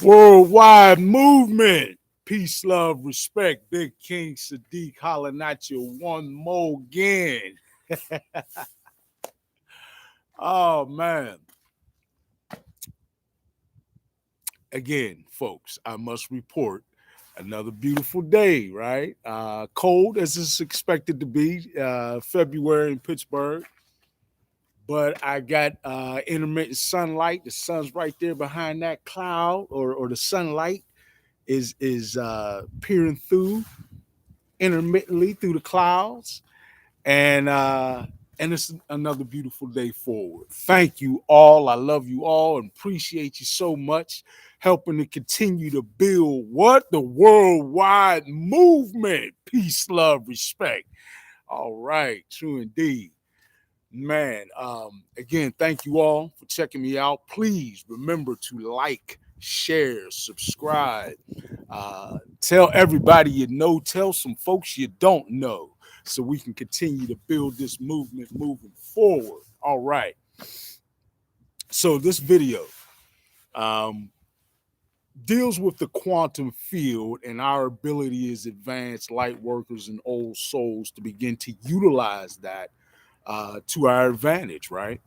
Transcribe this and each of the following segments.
Worldwide movement. Peace, love, respect. Big King Sadiq hollering at you one more again. Oh, man. Again, folks, I must report another beautiful day, right? Cold as it's expected to be, February in Pittsburgh. But I got intermittent sunlight. The sun's right there behind that cloud, or the sunlight is peering through intermittently through the clouds, and it's another beautiful day forward. Thank you all. I love you all and appreciate you so much, helping to continue to build what the worldwide movement. Peace, love, respect. All right, true indeed. Man, again, thank you all for checking me out. Please remember to like, share, subscribe. Tell everybody you know, tell some folks you don't know, so we can continue to build this movement moving forward. All right. So this video um, deals with the quantum field and our ability as advanced light workers and old souls to begin to utilize that to our advantage, right?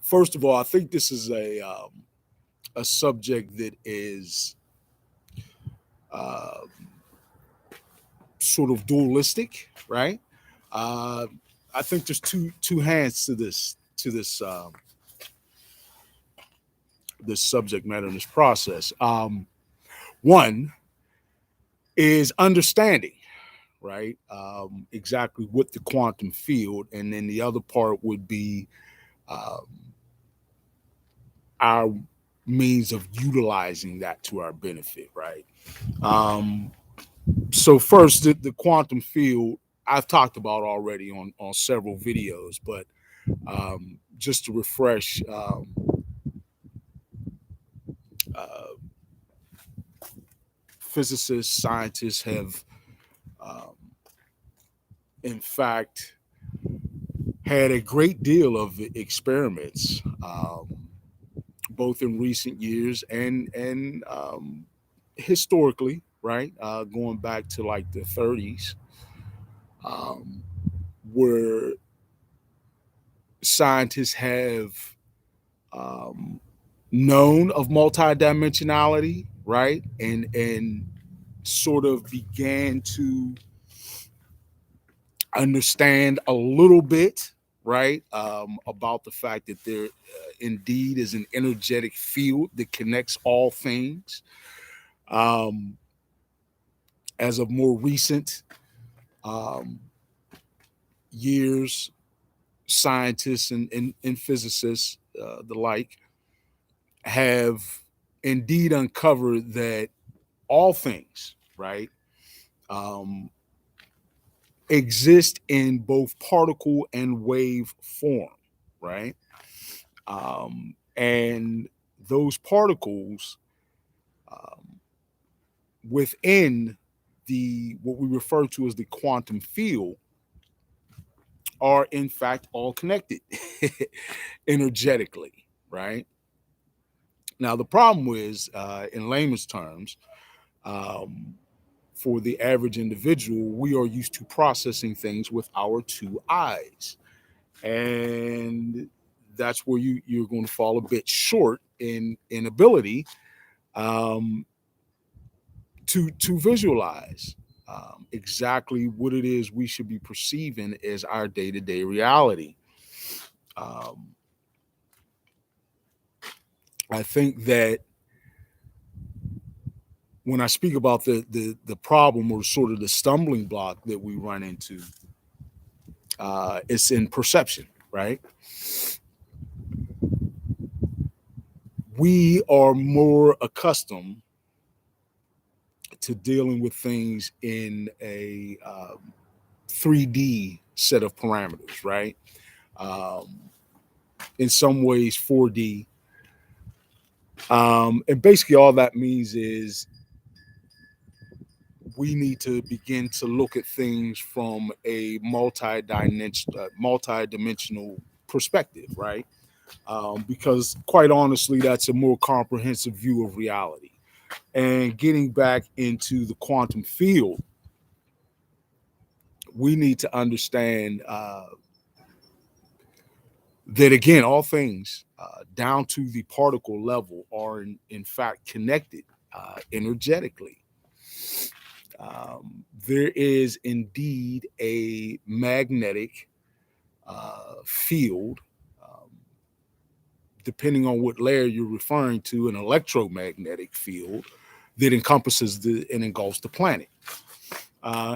First of all, I think this is a subject that is uh, sort of dualistic, right? Uh, I think there's two hands to this subject matter in this process. One is understanding, right? Exactly what the quantum field, and then the other part would be um, our means of utilizing that to our benefit, right? Um, so first, the quantum field I've talked about already on several videos, but just to refresh, uh, physicists, scientists have, um, in fact, had a great deal of experiments, both in recent years and historically, right? Going back to like the 30s, um, where scientists have um, known of multidimensionality, right? And sort of began to understand a little bit, right, about the fact that there indeed is an energetic field that connects all things. Um, as of more recent um, years, scientists and physicists, the like, have indeed uncovered that all things, right, um, exist in both particle and wave form, right? And those particles um, within the what we refer to as the quantum field are in fact all connected energetically, right? Now the problem is, in layman's terms, um, for the average individual, we are used to processing things with our two eyes, and that's where you're going to fall a bit short in ability um, to visualize exactly what it is we should be perceiving as our day-to-day reality. um, I think that when I speak about the problem, or sort of the stumbling block that we run into, it's in perception, right? We are more accustomed to dealing with things in a 3D set of parameters, right? Um, in some ways, 4D. And basically, all that means is we need to begin to look at things from a multi-dimensional perspective, right? because quite honestly, that's a more comprehensive view of reality. And getting back into the quantum field, we need to understand that again, all things down to the particle level are in fact connected energetically. There is indeed a magnetic field, um, depending on what layer you're referring to, an electromagnetic field that encompasses and engulfs the planet.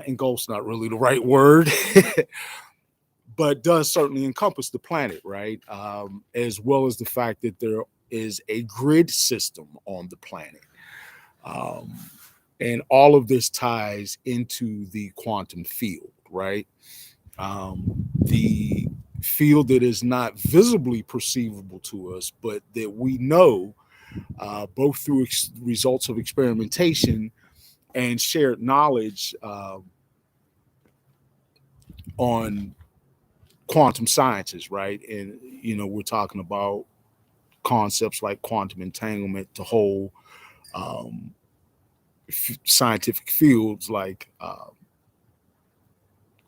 Engulfs not really the right word, but does certainly encompass the planet, right? As well as the fact that there is a grid system on the planet. Um, and all of this ties into the quantum field, right? The field that is not visibly perceivable to us, but that we know both through results of experimentation and shared knowledge on quantum sciences, right? And we're talking about concepts like quantum entanglement to whole um, scientific fields like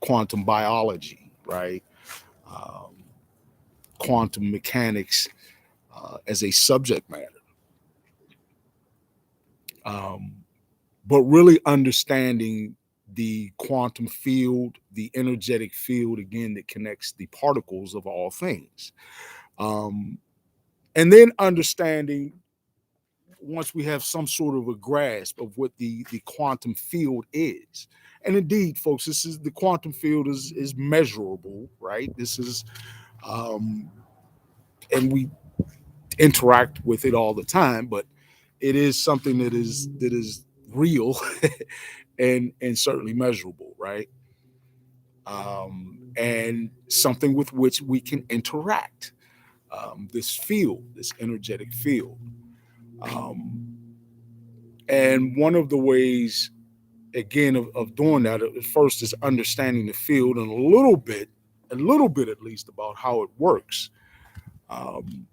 quantum biology, right? Um, Quantum mechanics as a subject matter. Um, but really understanding the quantum field, the energetic field, again, that connects the particles of all things. Um, and then understanding, once we have some sort of a grasp of what the quantum field is. And indeed, folks, this is the quantum field is measurable, right? This is and we interact with it all the time, but it is something that is real and certainly measurable, right? And something with which we can interact. This field, this energetic field. Um, and one of the ways, again, of doing that at first is understanding the field and a little bit at least about how it works. Um,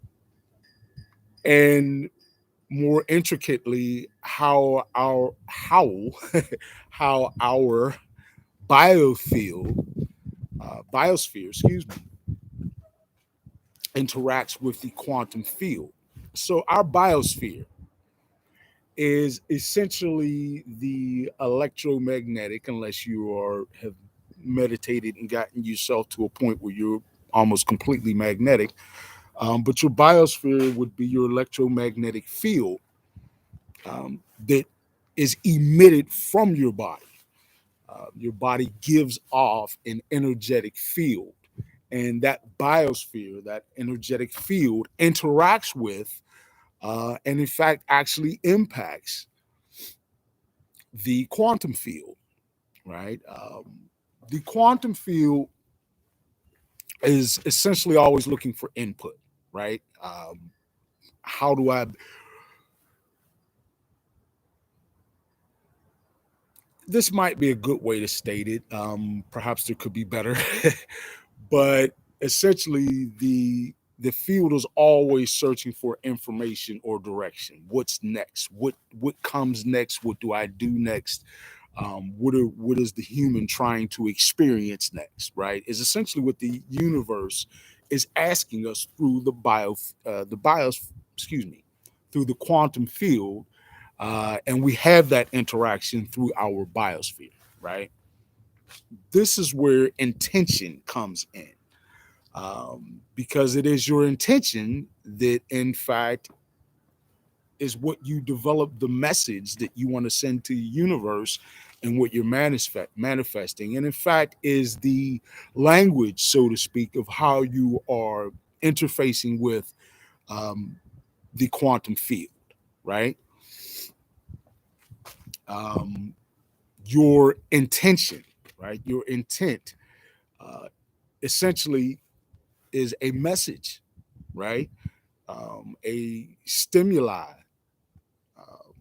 and more intricately how how our biofield biosphere, excuse me, interacts with the quantum field. So our biosphere is essentially the electromagnetic, unless you have meditated and gotten yourself to a point where you're almost completely magnetic. But your biosphere would be your electromagnetic field that is emitted from your body. Your body gives off an energetic field, and that biosphere, that energetic field, interacts with and, in fact, actually impacts the quantum field, right? The quantum field is essentially always looking for input, right? How do I This might be a good way to state it. Perhaps there could be better, but essentially, the field is always searching for information or direction. What's next? What comes next? What do I do next? What is the human trying to experience next? Right? Is essentially what the universe is asking us through the bios, excuse me, through the quantum field, and we have that interaction through our biosphere, right? This is where intention comes in, because it is your intention that, in fact, is what you develop the message that you want to send to the universe and what you're manifesting. And, in fact, is the language, so to speak, of how you are interfacing with um, the quantum field, right? Um, your intention, right? Your intent uh, essentially is a message, right? A stimuli uh,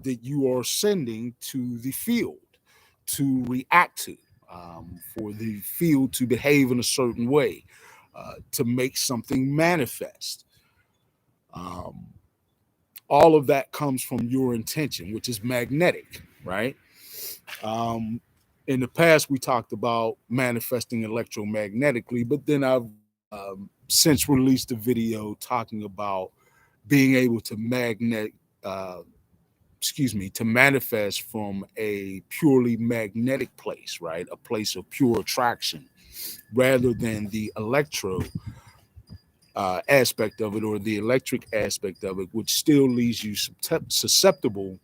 that you are sending to the field to react to, for the field to behave in a certain way. to make something manifest. Um, all of that comes from your intention, which is magnetic, right? Um, in the past, we talked about manifesting electromagnetically, but then I've since released a video talking about being able to uh, to manifest from a purely magnetic place, right? A place of pure attraction rather than the electro aspect of it or the electric aspect of it, which still leaves you susceptible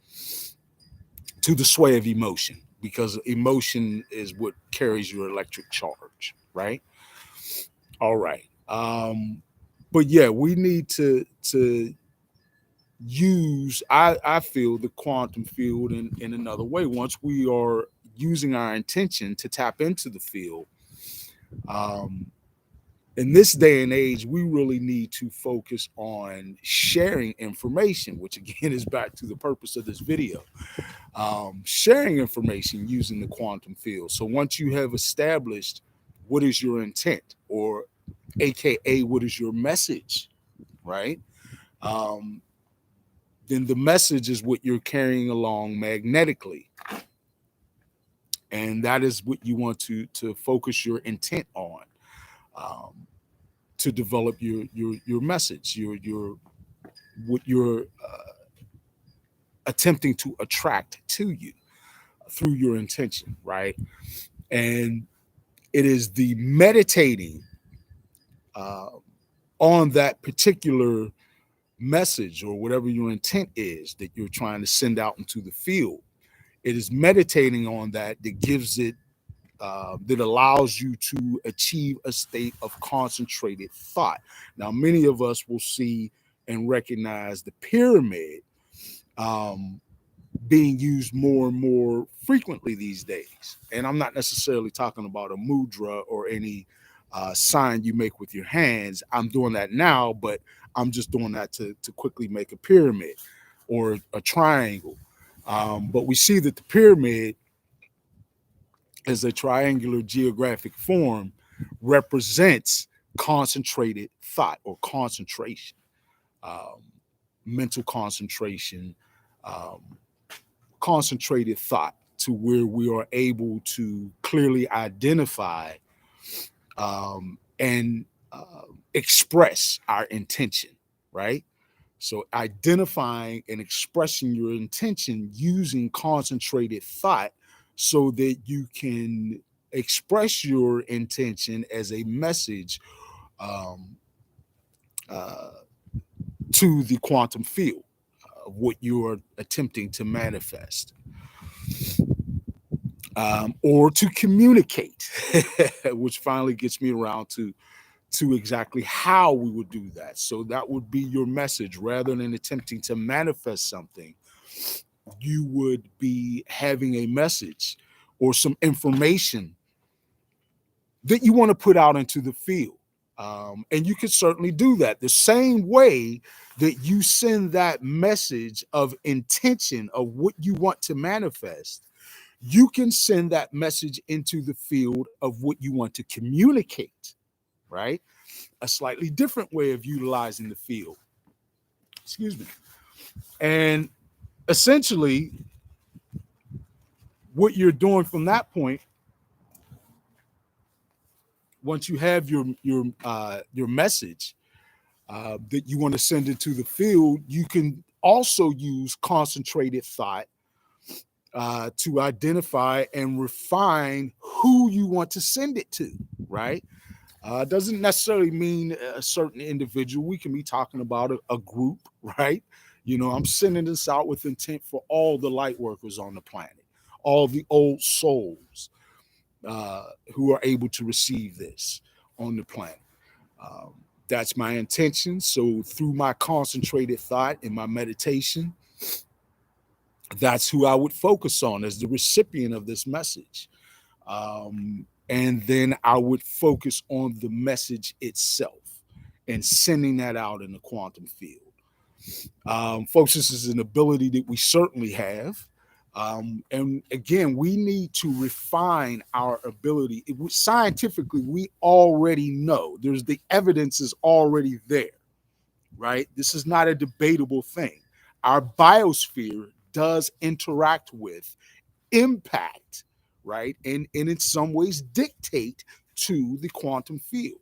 to the sway of emotion because emotion is what carries your electric charge, right? All right. But yeah, we need to use I feel the quantum field in another way. Once we are using our intention to tap into the field, um, in this day and age, we really need to focus on sharing information, which again is back to the purpose of this video. Sharing information using the quantum field. So once you have established what is your intent, or AKA what is your message, right? Um, then the message is what you're carrying along magnetically. And that is what you want to focus your intent on. Um, to develop your message, your what you're attempting to attract to you through your intention, right? And it is the meditating uh, on that particular message or whatever your intent is that you're trying to send out into the field. It is meditating on that that gives it that allows you to achieve a state of concentrated thought. Now, many of us will see and recognize the pyramid um, being used more and more frequently these days. And I'm not necessarily talking about a mudra or any sign you make with your hands. I'm doing that now, but I'm just doing that to quickly make a pyramid or a triangle. But we see that the pyramid as a triangular geographic form represents concentrated thought or concentration, um, mental concentration, um, concentrated thought to where we are able to clearly identify and express our intention, right? So identifying and expressing your intention using concentrated thought so that you can express your intention as a message um, uh, to the quantum field of what you are attempting to manifest or to communicate, which finally gets me around to exactly how we would do that. So that would be your message rather than attempting to manifest something. You would be having a message or some information that you want to put out into the field. And you can certainly do that the same way that you send that message of intention of what you want to manifest. You can send that message into the field of what you want to communicate, right? A slightly different way of utilizing the field. Excuse me. And essentially, what you're doing from that point, once you have your message that you want to send into the field, you can also use concentrated thought to identify and refine who you want to send it to, right? Doesn't necessarily mean a certain individual. We can be talking about a group, right? You know, I'm sending this out with intent for all the light workers on the planet, all the old souls who are able to receive this on the planet. Um, that's my intention. So through my concentrated thought and my meditation, that's who I would focus on as the recipient of this message. And then I would focus on the message itself and sending that out in the quantum field. Folks, this is an ability that we certainly have. And again, we need to refine our ability. Scientifically, we already know the evidence is already there, right? This is not a debatable thing. Our biosphere does interact with, impact, right? And in some ways dictate to the quantum field.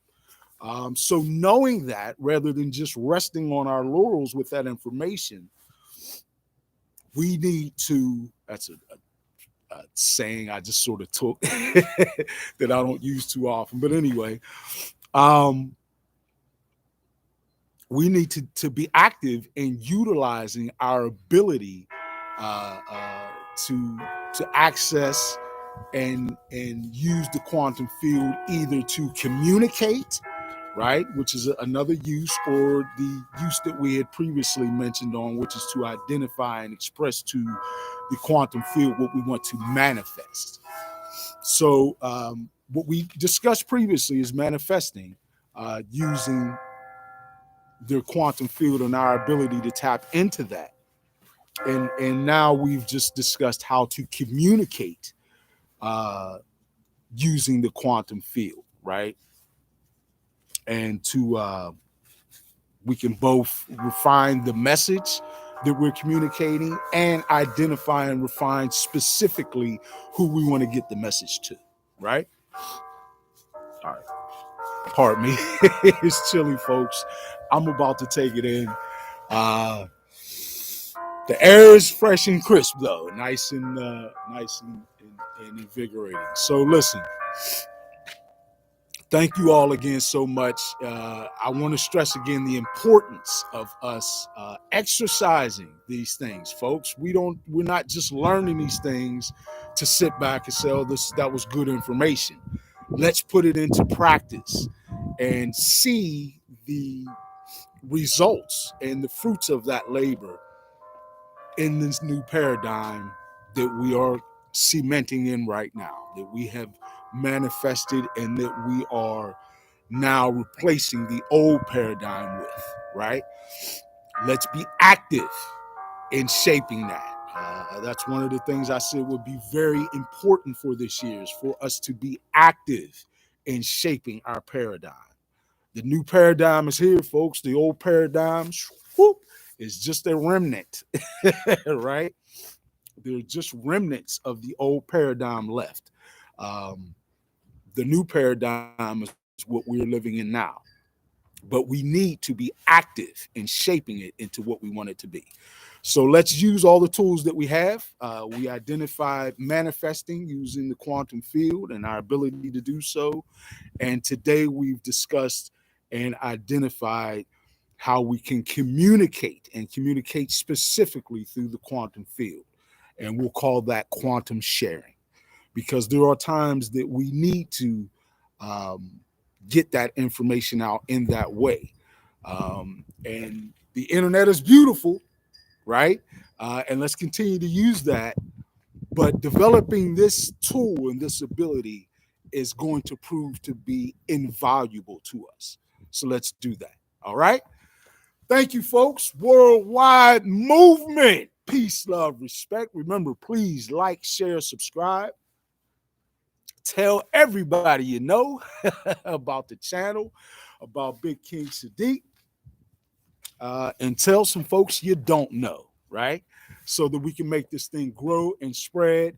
So knowing that, rather than just resting on our laurels with that information, we need to, that's a saying I just sort of took that I don't use too often. But anyway, um, we need to be active in utilizing our ability uh, uh, to to access and use the quantum field either to communicate, right, which is another use, or the use that we had previously mentioned on, which is to identify and express to the quantum field what we want to manifest. So what we discussed previously is manifesting using their quantum field and our ability to tap into that. And now we've just discussed how to communicate uh, using the quantum field, right? And to we can both refine the message that we're communicating and identify and refine specifically who we want to get the message to, right? All right. Pardon me. It's chilly, folks. I'm about to take it in. Uh, the air is fresh and crisp, though, nice and invigorating. So, listen. Thank you all again so much. I want to stress again the importance of us exercising these things, folks. We're not just learning these things to sit back and say, "Oh, that was good information." Let's put it into practice and see the results and the fruits of that labor in this new paradigm that we are cementing in right now, that we have manifested and that we are now replacing the old paradigm with, right? Let's be active in shaping that. That's one of the things I said would be very important for this year, is for us to be active in shaping our paradigm. The new paradigm is here, folks. The old paradigm, whoop, is just a remnant, right? There are just remnants of the old paradigm left. Um, the new paradigm is what we're living in now. But we need to be active in shaping it into what we want it to be. So let's use all the tools that we have. We identified manifesting using the quantum field and our ability to do so. And today we've discussed and identified how we can communicate and communicate specifically through the quantum field. And we'll call that quantum sharing, because there are times that we need to um, get that information out in that way. And the internet is beautiful, right? And let's continue to use that. But developing this tool and this ability is going to prove to be invaluable to us. So let's do that. All right. Thank you, folks. Worldwide movement. Peace, love, respect. Remember, please like, share, subscribe. Tell everybody you know about the channel, about Big King Sadiq, and tell some folks you don't know, right? So that we can make this thing grow and spread.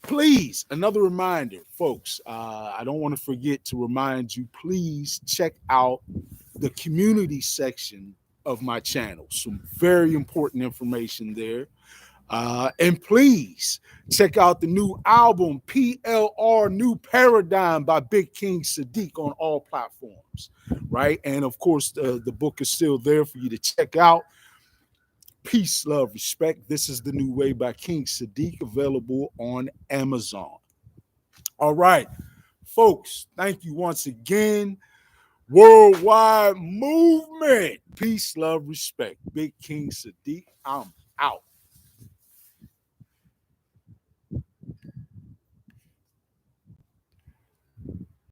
Please, another reminder, folks, I don't want to forget to remind you, please check out the community section of my channel. Some very important information there. And please check out the new album, PLR New Paradigm by Big King Sadiq, on all platforms, right? And of course, the book is still there for you to check out. Peace, love, respect. This is the New Way by King Sadiq, available on Amazon. All right, folks, thank you once again. Worldwide movement. Peace, love, respect. Big King Sadiq, I'm out.